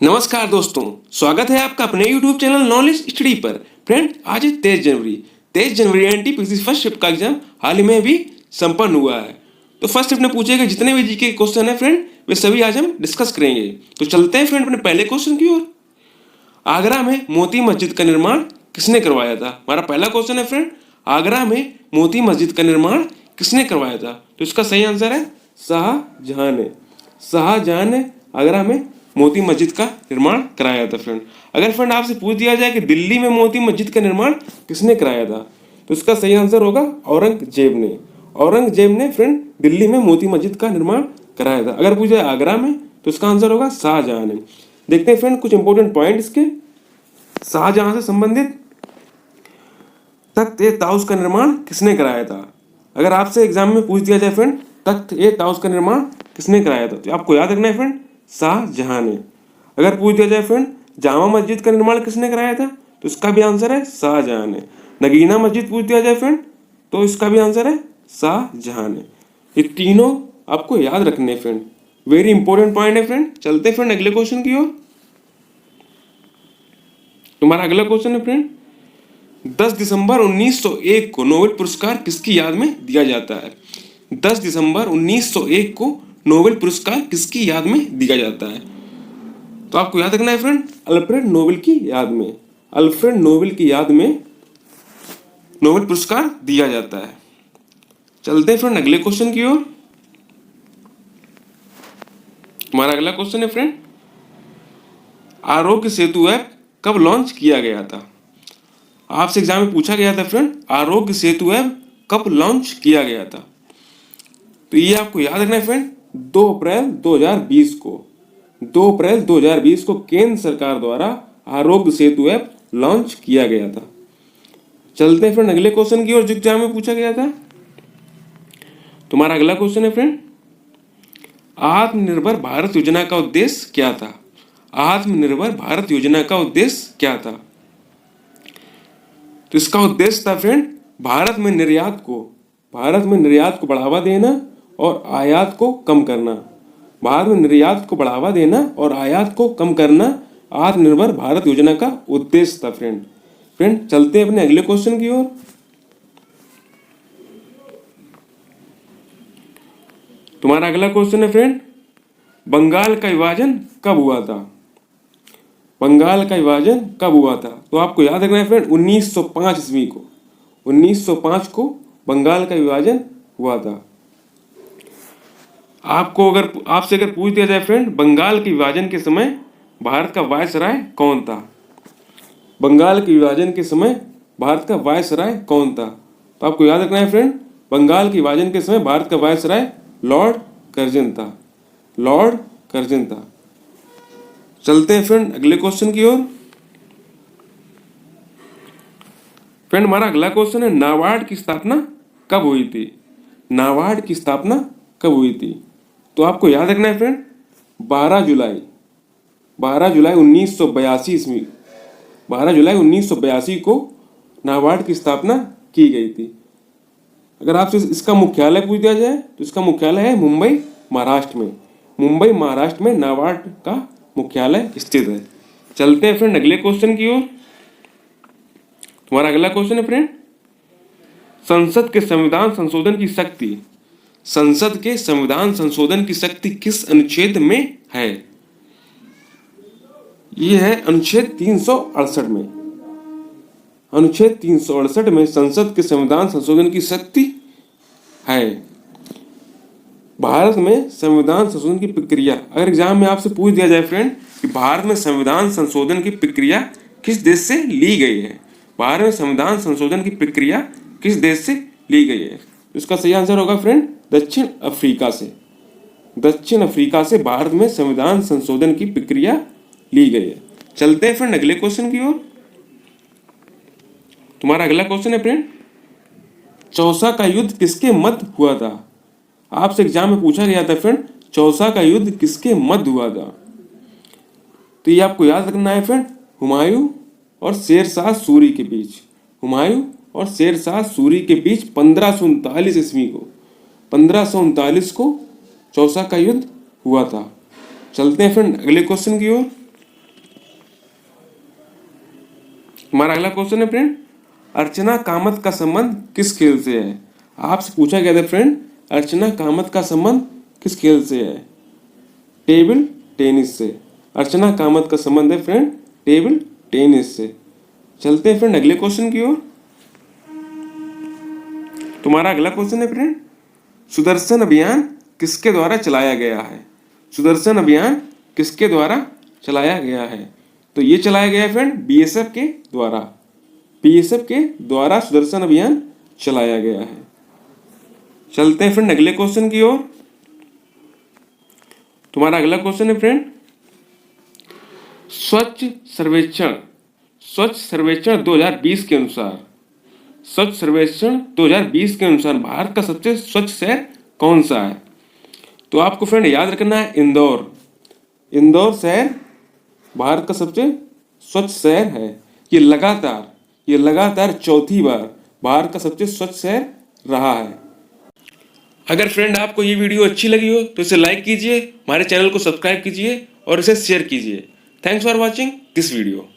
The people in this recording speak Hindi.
नमस्कार दोस्तों, स्वागत है आपका अपने YouTube चैनल नॉलेज स्टडी पर। फ्रेंड, आज है 23 जनवरी एनटीपीसी फर्स्ट शिफ्ट का एग्जाम हाल ही में भी संपन्न हुआ है। तो फर्स्ट शिफ्ट में पूछे गए जितने भी जीके के क्वेश्चन है फ्रेंड, वे सभी आज हम डिस्कस करेंगे। तो चलते हैं फ्रेंड अपने पहले क्वेश्चन की ओर। आगरा में मोती मस्जिद का निर्माण किसने करवाया था? हमारा पहला क्वेश्चन है फ्रेंड, आगरा में मोती मस्जिद का निर्माण किसने करवाया था? तो इसका सही आंसर है शाहजहां ने। शाहजहां ने आगरा में मोती मस्जिद का निर्माण कराया था फ्रेंड। अगर फ्रेंड आपसे पूछ दिया जाए कि दिल्ली में मोती मस्जिद का निर्माण किसने कराया था, तो इसका सही आंसर होगा औरंगजेब ने। औरंगजेब ने फ्रेंड दिल्ली में मोती मस्जिद का निर्माण कराया था। अगर पूछे आगरा में, तो इसका आंसर होगा शाहजहां ने। देखते हैं फ्रेंड कुछ इंपॉर्टेंट पॉइंट इसके। शाहजहां से संबंधित तख्त ए ताउस का निर्माण किसने कराया था? अगर आपसे एग्जाम में पूछ दिया जाए फ्रेंड तख्त ए ताउस का निर्माण किसने कराया था, तो आपको याद रखना है फ्रेंड शाहजहां ने। अगर पूछ दिया जाए फ्रेंड जामा मस्जिद का निर्माण किसने कराया था, तो इसका भी आंसर है शाहजहां ने। नगीना मस्जिद पूछ दिया जाए फ्रेंड, तो इसका भी आंसर है शाहजहां ने। ये तीनों आपको याद रखने हैं फ्रेंड, वेरी इंपॉर्टेंट पॉइंट है फ्रेंड। चलते फ्रेंड अगले क्वेश्चन की ओर। तुम्हारा अगला क्वेश्चन है फ्रेंड, 10 दिसंबर 1901 को नोबेल पुरस्कार किसकी याद में दिया जाता है? 10 दिसंबर 1901 को नोबेल पुरस्कार किसकी याद में दिया जाता है? तो आपको याद रखना है फ्रेंड अल्फ्रेड नोबेल की याद में। अल्फ्रेड नोबेल की याद में नोबेल पुरस्कार दिया जाता है। चलते हैं फ्रेंड अगले क्वेश्चन की ओर। हमारा अगला क्वेश्चन है फ्रेंड, आरोग्य सेतु ऐप कब लॉन्च किया गया था? आपसे एग्जाम में पूछा गया था फ्रेंड आरोग्य सेतु ऐप कब लॉन्च किया गया था? तो ये आपको याद रखना है फ्रेंड 2 अप्रैल 2020 को। 2 अप्रैल 2020 को केंद्र सरकार द्वारा आरोग्य सेतु ऐप लॉन्च किया गया था। चलते हैं फ्रेंड अगले क्वेश्चन की ओर जो एग्जाम में पूछा गया था। तुम्हारा अगला क्वेश्चन है फ्रेंड, आत्मनिर्भर भारत योजना का उद्देश्य क्या था? आत्मनिर्भर भारत योजना का उद्देश्य क्या था? तो इसका उद्देश्य था फ्रेंड भारत में निर्यात को बढ़ावा देना और आयात को कम करना। भारत में निर्यात को बढ़ावा देना और आयात को कम करना आत्मनिर्भर भारत योजना का उद्देश्य था फ्रेंड चलते हैं अपने अगले क्वेश्चन की ओर। तुम्हारा अगला क्वेश्चन है फ्रेंड, बंगाल का विभाजन कब हुआ था? बंगाल का विभाजन कब हुआ था? तो आपको याद रखना है फ्रेंड 1905 ईस्वी को। 1905 को बंगाल का विभाजन हुआ था। आपसे अगर पूछ दिया जाए फ्रेंड बंगाल के विभाजन के समय भारत का वायसराय कौन था? बंगाल के विभाजन के समय भारत का वायसराय कौन था? तो आपको याद रखना है फ्रेंड बंगाल के विभाजन के समय भारत का वायसराय लॉर्ड कर्जन था। लॉर्ड कर्जन था। चलते हैं फ्रेंड अगले क्वेश्चन की ओर। फ्रेंड हमारा अगला क्वेश्चन है, नाबार्ड की स्थापना कब हुई थी? नाबार्ड की स्थापना कब हुई थी? तो आपको याद रखना है फ्रेंड 12 जुलाई 1982 ईस्वी। 12 जुलाई 1982 को नाबार्ड की स्थापना की गई थी। अगर आपसे इसका मुख्यालय पूछ दिया जाए तो इसका मुख्यालय है मुंबई महाराष्ट्र में। मुंबई महाराष्ट्र में नाबार्ड का मुख्यालय स्थित है। चलते हैं फ्रेंड अगले क्वेश्चन की ओर। तुम्हारा अगला क्वेश्चन है फ्रेंड, संसद के संविधान संशोधन की शक्ति किस अनुच्छेद में है? ये है अनुच्छेद 368 में। अनुच्छेद 368 में संसद के संविधान संशोधन की शक्ति है। भारत में संविधान संशोधन की प्रक्रिया, अगर एग्जाम में आपसे पूछ दिया जाए फ्रेंड कि भारत में संविधान संशोधन की प्रक्रिया किस देश से ली गई है, भारत में संविधान संशोधन की प्रक्रिया किस देश से ली गई है, तो इसका सही आंसर होगा फ्रेंड दक्षिण अफ्रीका से। दक्षिण अफ्रीका से भारत में संविधान संशोधन की प्रक्रिया ली गई है। चलते हैं फ्रेंड अगले क्वेश्चन की ओर। तुम्हारा अगला क्वेश्चन है फ्रेंड, चौसा का युद्ध किसके मध्य हुआ था? आपसे एग्जाम में पूछा गया था फ्रेंड चौसा का युद्ध किसके मध्य हुआ था? तो ये आपको याद रखना है फ्रेंड हुमायूं और शेरशाह सूरी के बीच। हुमायूं और शेरशाह सूरी के बीच 1539 ईस्वी को 1539 को चौसा का युद्ध हुआ था। चलते हैं फ्रेंड अगले क्वेश्चन की ओर। हमारा अगला क्वेश्चन है फ्रेंड, अर्चना कामत का संबंध किस खेल से है? आपसे पूछा गया था फ्रेंड, अर्चना कामत का संबंध किस खेल से है? टेबल टेनिस से। अर्चना कामत का संबंध है फ्रेंड टेबल टेनिस से। चलते हैं फ्रेंड अगले क्वेश्चन की ओर। तुम्हारा अगला क्वेश्चन है फ्रेंड, सुदर्शन अभियान किसके द्वारा चलाया गया है? सुदर्शन अभियान किसके द्वारा चलाया गया है? तो ये चलाया गया है फ्रेंड बीएसएफ के द्वारा। बीएसएफ के द्वारा सुदर्शन अभियान चलाया गया है। चलते हैं फ्रेंड अगले क्वेश्चन की ओर। तुम्हारा अगला क्वेश्चन है फ्रेंड, स्वच्छ सर्वेक्षण 2020 के अनुसार, स्वच्छ सर्वेक्षण 2020 के अनुसार भारत का सबसे स्वच्छ शहर कौन सा है? तो आपको फ्रेंड याद रखना है इंदौर। इंदौर शहर भारत का सबसे स्वच्छ शहर है। ये लगातार चौथी बार भारत का सबसे स्वच्छ शहर रहा है। अगर फ्रेंड आपको ये वीडियो अच्छी लगी हो तो इसे लाइक कीजिए, हमारे चैनल को सब्सक्राइब कीजिए और इसे शेयर कीजिए। Thanks for watching this video.